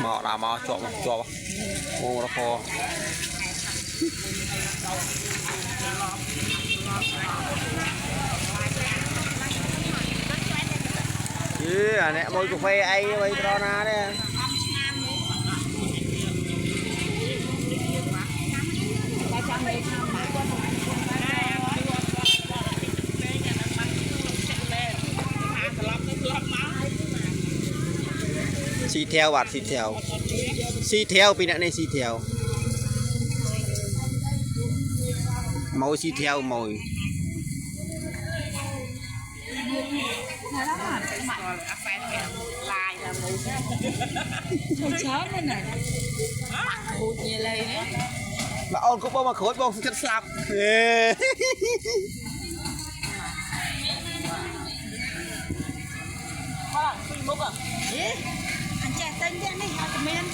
mò đào mò chọp chọp mò nó kho chứ à nè môi cà phê ai bây giờ na đấy xì theo bạt xì theo pin này xì theo màu xì theo màu mà ôn cũng bao mà khối bông chất sạp anh trai tên này, comment